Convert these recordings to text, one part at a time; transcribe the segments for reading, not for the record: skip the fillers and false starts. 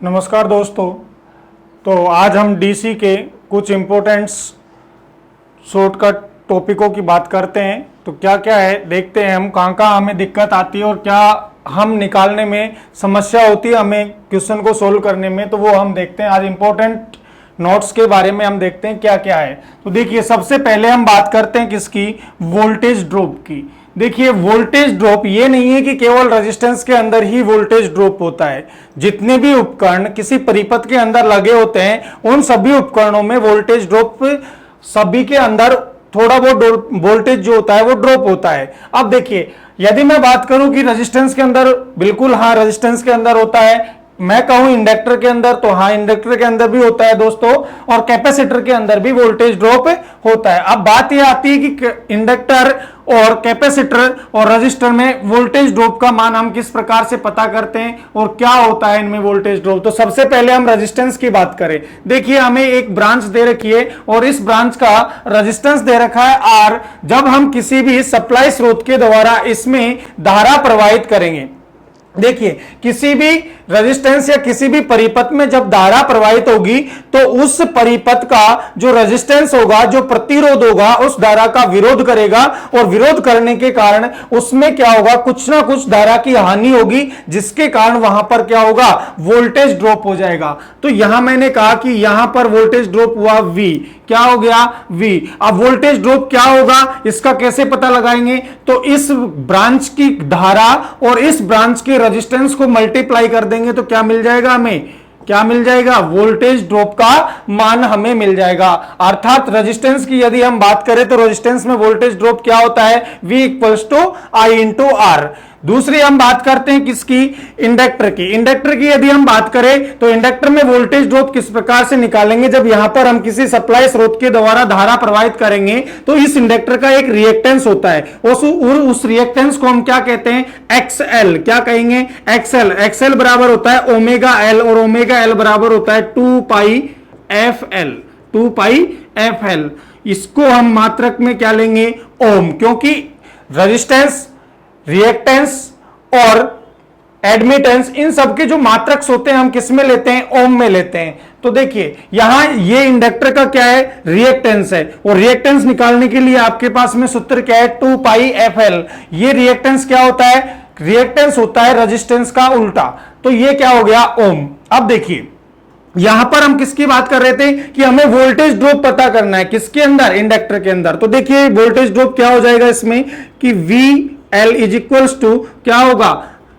नमस्कार दोस्तों। तो आज हम डीसी के कुछ इम्पोर्टेंट्स शॉर्टकट टॉपिकों की बात करते हैं। तो क्या क्या है देखते हैं, हम कहाँ कहाँ हमें दिक्कत आती है और क्या हम निकालने में समस्या होती है हमें क्वेश्चन को सोल्व करने में, तो वो हम देखते हैं। आज इम्पोर्टेंट नोट्स के बारे में हम देखते हैं क्या क्या है। तो देखिए, सबसे पहले हम बात करते हैं किसकी, वोल्टेज ड्रॉप की। देखिए, वोल्टेज ड्रॉप ये नहीं है कि केवल रेजिस्टेंस के अंदर ही वोल्टेज ड्रॉप होता है। जितने भी उपकरण किसी परिपथ के अंदर लगे होते हैं उन सभी उपकरणों में वोल्टेज ड्रॉप सभी के अंदर थोड़ा बहुत वोल्टेज जो होता है वो ड्रॉप होता है। अब देखिए, यदि मैं बात करूं कि रेजिस्टेंस के अंदर, बिल्कुल हाँ रेजिस्टेंस के अंदर होता है। मैं कहूं इंडक्टर के अंदर, तो हाँ इंडक्टर के अंदर भी होता है दोस्तों, और कैपेसिटर के अंदर भी वोल्टेज ड्रॉप होता है। अब बात यह आती है कि इंडक्टर और कैपेसिटर और रजिस्टर में वोल्टेज ड्रॉप का मान हम किस प्रकार से पता करते हैं और क्या होता है इनमें वोल्टेज ड्रॉप। तो सबसे पहले हम रेजिस्टेंस की बात करें। देखिए, हमें एक ब्रांच दे रखी है और इस ब्रांच का रेजिस्टेंस दे रखा है आर। जब हम किसी भी सप्लाई स्रोत के द्वारा इसमें धारा प्रवाहित करेंगे, देखिए किसी भी रेजिस्टेंस या किसी भी परिपथ में जब धारा प्रवाहित होगी तो उस परिपथ का जो रेजिस्टेंस होगा, जो प्रतिरोध होगा, उस धारा का विरोध करेगा और विरोध करने के कारण उसमें क्या होगा, कुछ ना कुछ धारा की हानि होगी, जिसके कारण वहां पर क्या होगा, वोल्टेज ड्रॉप हो जाएगा। तो यहां मैंने कहा कि यहां पर वोल्टेज ड्रॉप हुआ V, क्या हो गया V। अब वोल्टेज ड्रॉप क्या होगा, इसका कैसे पता लगाएंगे, तो इस ब्रांच की धारा और इस ब्रांच के रेजिस्टेंस को मल्टीप्लाई कर देंगे तो क्या मिल जाएगा, हमें क्या मिल जाएगा, वोल्टेज ड्रॉप का मान हमें मिल जाएगा। अर्थात रेजिस्टेंस की यदि हम बात करें तो रेजिस्टेंस में वोल्टेज ड्रॉप क्या होता है, V equals to I into R। दूसरी हम बात करते हैं किसकी, इंडक्टर की। इंडक्टर की यदि हम बात करें तो इंडक्टर में वोल्टेज ड्रॉप किस प्रकार से निकालेंगे, जब यहां पर हम किसी सप्लाई स्रोत के द्वारा धारा प्रवाहित करेंगे तो इस इंडक्टर का एक रिएक्टेंस होता है, उस रिएक्टेंस को हम क्या कहते हैं, XL। क्या कहेंगे, XL। XL बराबर होता है ओमेगा L और ओमेगा L बराबर होता है 2 पाई FL। 2 पाई FL, इसको हम मात्रक में क्या लेंगे, ओम, क्योंकि रेजिस्टेंस, रिएक्टेंस और एडमिटेंस, इन सबके जो मात्रक होते हैं हम किस में लेते हैं, ओम में लेते हैं। तो देखिए यहां ये इंडक्टर का क्या है, रिएक्टेंस है, और रिएक्टेंस निकालने के लिए आपके पास में सूत्र क्या है, 2 पाई FL। ये रिएक्टेंस क्या होता है, रिएक्टेंस होता है रेजिस्टेंस का उल्टा, तो ये क्या हो गया, ओम। अब देखिए यहां पर हम किसकी बात कर रहे थे कि हमें वोल्टेज ड्रॉप पता करना है, किसके अंदर, इंडक्टर के अंदर। तो देखिए वोल्टेज ड्रॉप क्या हो जाएगा इसमें कि VL इज इक्वल्स टू क्या होगा,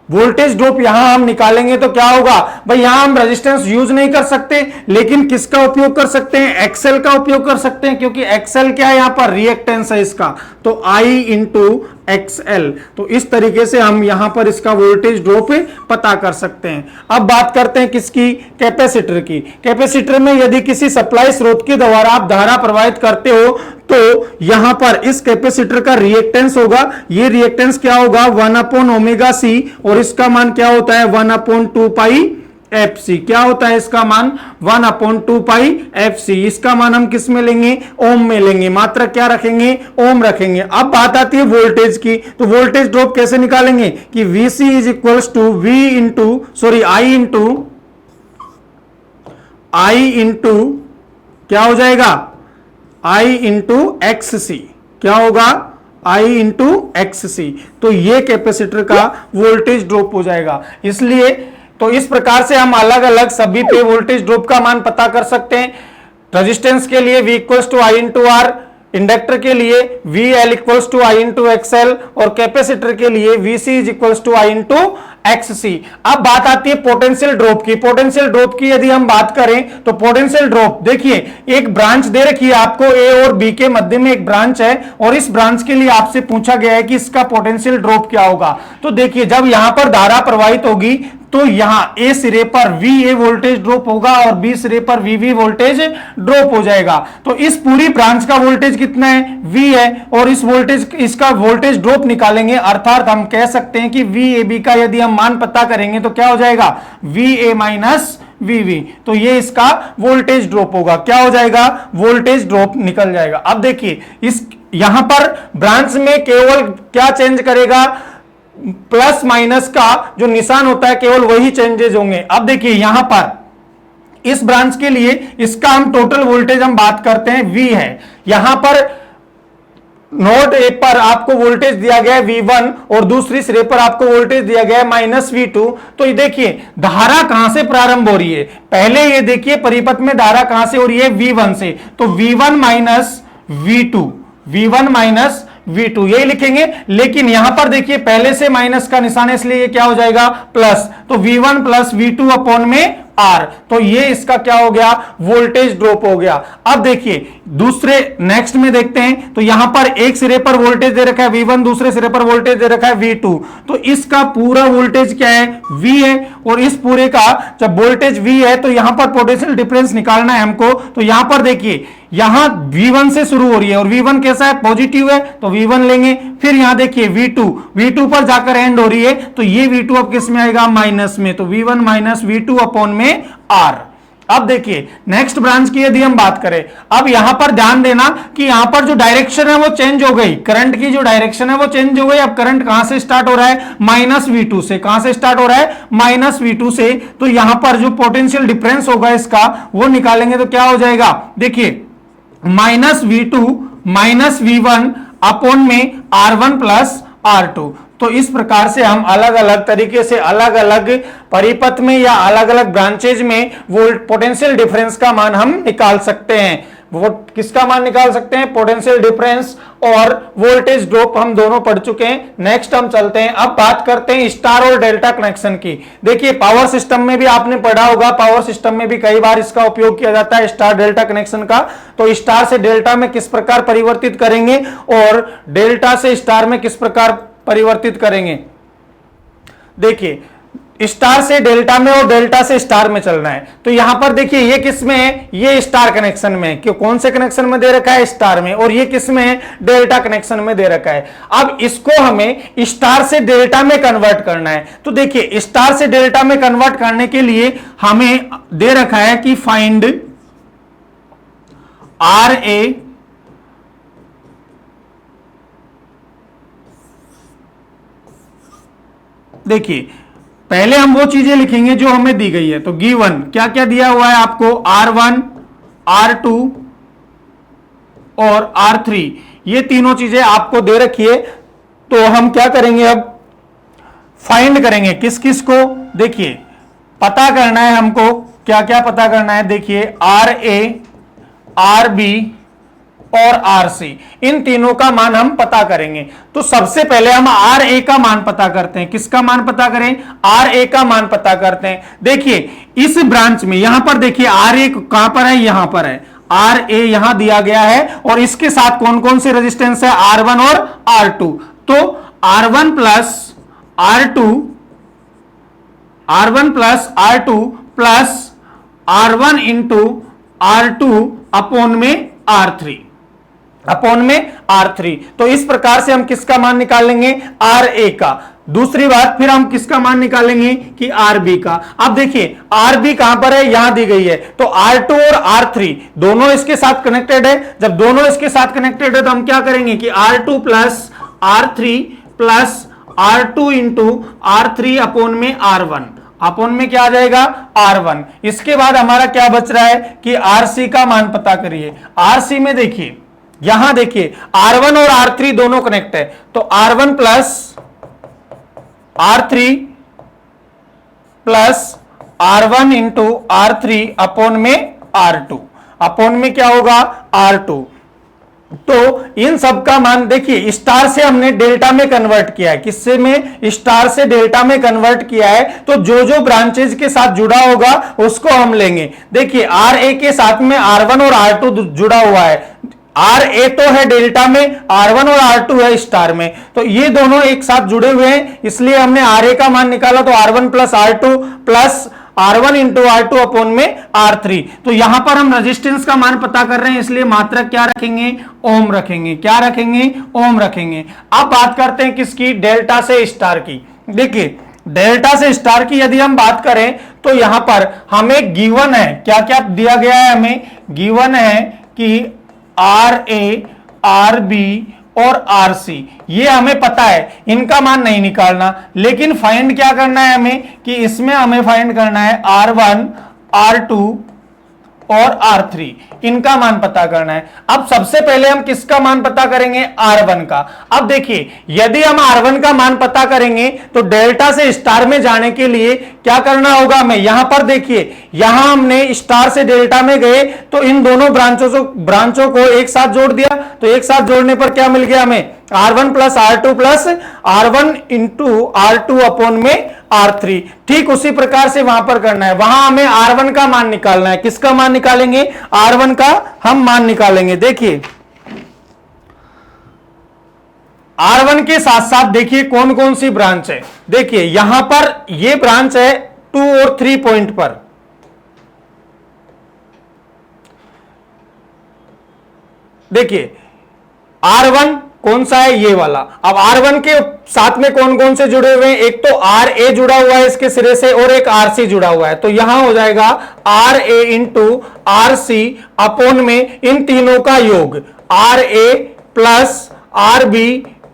वोल्टेज ड्रॉप यहां हम निकालेंगे तो क्या होगा भाई, यहां हम रेजिस्टेंस यूज नहीं कर सकते, लेकिन किसका उपयोग कर सकते हैं, XL का उपयोग कर सकते हैं, क्योंकि XL क्या है, यहां पर रिएक्टेंस है इसका, तो I इंटू XL। तो इस तरीके से हम यहां पर इसका वोल्टेज ड्रॉप पता कर सकते हैं। अब बात करते हैं किसकी, कैपेसिटर की। कैपेसिटर में यदि किसी सप्लाई स्रोत के द्वारा आप धारा प्रवाहित करते हो तो यहां पर इस कैपेसिटर का रिएक्टेंस होगा, ये रिएक्टेंस क्या होगा, 1 अपॉन ओमेगा C, और इसका मान क्या होता है, 1 अपॉन 2 पाई FC। क्या होता है इसका मान, 1 अपॉन 2 पाई FC। इसका मान हम किस में लेंगे, ओम में लेंगे, मात्रक क्या रखेंगे, ओम रखेंगे। अब बात आती है वोल्टेज की, तो वोल्टेज ड्रॉप कैसे निकालेंगे कि VC is equals to I into क्या हो जाएगा, I इंटू XC। क्या होगा, I इंटू XC। तो ये कैपेसिटर का वोल्टेज ड्रॉप हो जाएगा। इसलिए तो इस प्रकार से हम अलग अलग सभी पे वोल्टेज ड्रॉप का मान पता कर सकते हैं। रेजिस्टेंस के लिए V equals to I into R, inductor के लिए VL equals to I into XL, और कैपेसिटर के लिए VC is equals to I into XC। अब बात आती है पोटेंशियल ड्रॉप की। पोटेंशियल ड्रॉप की यदि हम बात करें तो पोटेंशियल ड्रॉप, देखिए एक ब्रांच दे रखी है आपको, A और B के मध्य में एक ब्रांच है, और इस ब्रांच के लिए आपसे पूछा गया है कि इसका पोटेंशियल ड्रॉप क्या होगा। तो देखिए जब यहां पर धारा प्रवाहित होगी तो यहां A सिरे पर VA वोल्टेज ड्रॉप होगा और B सिरे पर VB वोल्टेज ड्रॉप हो जाएगा। तो इस पूरी ब्रांच का वोल्टेज कितना है, V है, और इस वोल्टेज, इसका वोल्टेज ड्रॉप निकालेंगे, अर्थात हम कह सकते हैं कि VAB का यदि हम मान पता करेंगे तो क्या हो जाएगा, VA माइनस VB। तो ये इसका वोल्टेज ड्रॉप होगा, क्या हो जाएगा, वोल्टेज ड्रॉप निकल जाएगा। अब देखिए इस यहां पर ब्रांच में केवल क्या चेंज करेगा, प्लस माइनस का जो निशान होता है केवल वही चेंजेस होंगे। अब देखिए यहां पर इस ब्रांच के लिए इसका हम टोटल वोल्टेज हम बात करते हैं V है। यहां पर नोड ए पर आपको वोल्टेज दिया गया है V1 और दूसरी सिरे पर आपको वोल्टेज दिया गया है -V2। तो ये देखिए धारा कहां से प्रारंभ हो रही है, पहले ये देखिए परिपथ में धारा कहां से हो रही है, V1 से। तो V1 minus V2, V1 minus V2 यही लिखेंगे। लेकिन यहां पर देखिए पहले से माइनस का निशान है, इसलिए ये क्या हो जाएगा प्लस। तो V1 प्लस V2 अपॉन में R। तो ये इसका क्या हो गया, वोल्टेज ड्रॉप हो गया। अब देखिए दूसरे नेक्स्ट में देखते हैं। तो यहां पर एक सिरे पर वोल्टेज दे रखा है V1, दूसरे सिरे पर वोल्टेज दे रखा है V2। तो इसका पूरा वोल्टेज क्या है, V है। और इस पूरे का जब वोल्टेज V है तो यहां पर पोटेंशियल डिफरेंस निकालना है हमको। तो यहां पर देखिए यहां V1 से शुरू हो रही है और V1 कैसा है, पॉजिटिव है, तो V1 लेंगे। फिर यहां देखिए V2 पर जाकर एंड हो रही है, तो ये V2 अब किस में आएगा, माइनस में। तो V1 माइनस V2 अपॉन में R। अब देखिए नेक्स्ट ब्रांच की यदि हम बात करें, अब यहां पर ध्यान देना कि यहां पर जो डायरेक्शन है वो चेंज हो गई, करंट की जो डायरेक्शन है वो चेंज हो गई। अब करंट कहां से स्टार्ट हो रहा है, -V2 से। कहां से स्टार्ट हो रहा है, -V2 से। तो यहां पर जो पोटेंशियल डिफरेंस होगा इसका वो निकालेंगे तो क्या हो जाएगा, देखिए -V2 माइनस V1 अपॉन में R1 प्लस R2। तो इस प्रकार से हम अलग अलग तरीके से अलग अलग परिपथ में या अलग अलग ब्रांचेज में वोल्ट पोटेंशियल डिफरेंस का मान हम निकाल सकते हैं। वो किसका मान निकाल सकते हैं, पोटेंशियल डिफरेंस और वोल्टेज ड्रॉप हम दोनों पढ़ चुके हैं। नेक्स्ट हम चलते हैं, अब बात करते हैं स्टार और डेल्टा कनेक्शन की। देखिए पावर सिस्टम में भी आपने पढ़ा होगा, पावर सिस्टम में भी कई बार इसका उपयोग किया जाता है स्टार डेल्टा कनेक्शन का। तो स्टार से डेल्टा में किस प्रकार परिवर्तित करेंगे और डेल्टा से स्टार में किस प्रकार परिवर्तित करेंगे। देखिए स्टार से डेल्टा में और डेल्टा से स्टार में चलना है। तो यहां पर देखिए ये किस में है, ये स्टार कनेक्शन में है। क्यों, कौन से कनेक्शन में दे रखा है, स्टार में। और ये किस में है, डेल्टा कनेक्शन में दे रखा है। अब इसको हमें स्टार से डेल्टा में कन्वर्ट करना है। तो देखिए स्टार से डेल्टा में कन्वर्ट करने के लिए हमें दे रखा है कि फाइंड RA देखिए पहले हम वो चीजें लिखेंगे जो हमें दी गई है। तो गिवन क्या क्या दिया हुआ है आपको, R1 R2 और R3, ये तीनों चीजें आपको दे रखी है। तो हम क्या करेंगे, अब फाइंड करेंगे किस किस को। देखिए पता करना है हमको, क्या क्या पता करना है। देखिए RA RB और RC, इन तीनों का मान हम पता करेंगे। तो सबसे पहले हम RA का मान पता करते हैं। किसका मान पता करें, RA का मान पता करते हैं। देखिए इस ब्रांच में यहां पर देखिए RA कहां पर है, यहां पर है। RA यहां दिया गया है और इसके साथ कौन कौन से रेजिस्टेंस है, R1 और R2। तो R1 plus R2 plus R1 into R2 upon में R3 तो इस प्रकार से हम किसका मान निकालेंगे, RA का। दूसरी बात फिर हम किसका मान निकालेंगे कि RB का। अब देखिए RB कहां पर है, यहां दी गई है। तो R2 और R3 दोनों इसके साथ कनेक्टेड है। जब दोनों इसके साथ कनेक्टेड है तो हम क्या करेंगे कि R2 plus R3 plus R2 into R3 upon में R1, अपॉन में क्या आ जाएगा, R1। इसके बाद हमारा क्या बच रहा है कि RC का मान पता करिए। RC में देखिए यहां देखिए R1 और R3 दोनों कनेक्ट है। तो R1 plus R3 plus R1 into R3 upon में R2, अपॉन में क्या होगा, R2। तो इन सब का मान देखिए स्टार से हमने डेल्टा में कन्वर्ट किया है। किससे में, स्टार से डेल्टा में कन्वर्ट किया है। तो जो जो ब्रांचेज के साथ जुड़ा होगा उसको हम लेंगे। देखिए RA के साथ में R1 और R2 जुड़ा हुआ है। RA तो है डेल्टा में, R1 और R2 है स्टार में। तो ये दोनों एक साथ जुड़े हुए हैं, इसलिए हमने RA का मान निकाला। तो R1 plus R2 plus R1 into R2 upon में R3। तो यहां पर हम रेजिस्टेंस का मान पता कर रहे हैं, इसलिए मात्रक क्या रखेंगे, ओम रखेंगे। क्या रखेंगे, ओम रखेंगे। अब बात करते हैं किसकी, डेल्टा से स्टार की। देखिए डेल्टा से स्टार की यदि हम बात करें तो यहां पर हमें गिवन है, क्या क्या दिया गया है, हमें गिवन है कि RA RB और आर सी, ये हमें पता है, इनका मान नहीं निकालना, लेकिन फाइंड क्या करना है हमें कि इसमें हमें फाइंड करना है R1, R2 और R3, इनका मान पता करना है। अब सबसे पहले हम किसका मान पता करेंगे? R1 का। अब देखिए, यदि हम R1 का मान पता करेंगे तो डेल्टा से स्टार में जाने के लिए क्या करना होगा हमें? यहां पर देखिए, यहां हमने स्टार से डेल्टा में गए तो इन दोनों ब्रांचों को एक साथ जोड़ दिया, तो एक साथ जोड़ने पर क्या मिल गया हमें? R1 plus R2 plus R1 into R2 upon में R3। ठीक उसी प्रकार से वहां पर करना है, वहां हमें R1 का मान निकालना है। किसका मान निकालेंगे? R1 का हम मान निकालेंगे। देखिए, R1 के साथ साथ देखिए कौन कौन सी ब्रांच है। देखिए यहां पर ये ब्रांच है 2 और 3 पॉइंट पर। देखिए R1 कौन सा है? ये वाला। अब R1 के साथ में कौन कौन से जुड़े हुए हैं? एक तो RA जुड़ा हुआ है इसके सिरे से और एक RC जुड़ा हुआ है, तो यहां हो जाएगा RA इंटू RC अपॉन में इन तीनों का योग, RA plus RB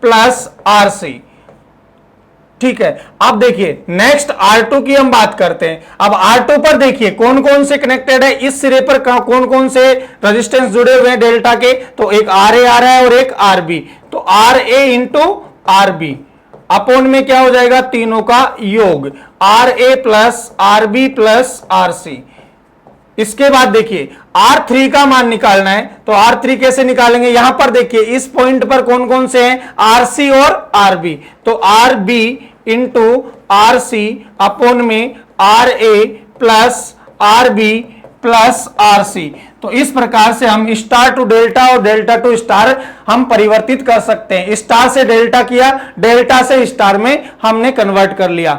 plus RC। ठीक है, अब देखिए नेक्स्ट R2 की हम बात करते हैं। अब R2 पर देखिए कौन कौन से कनेक्टेड है, इस सिरे पर कौन कौन से रेजिस्टेंस जुड़े हुए हैं डेल्टा के, तो एक RA आ रहा है और एक RB, तो RA इंटू RB अपॉन में क्या हो जाएगा? तीनों का योग, RA plus RB plus RC। इसके बाद देखिए R3 का मान निकालना है, तो R3 कैसे निकालेंगे? यहां पर देखिए इस पॉइंट पर कौन कौन से हैं? RC और RB, तो RB इंटू RC अपॉन में RA plus RB plus RC। तो इस प्रकार से हम स्टार टू डेल्टा और डेल्टा टू स्टार हम परिवर्तित कर सकते हैं। स्टार से डेल्टा किया, डेल्टा से स्टार में हमने कन्वर्ट कर लिया।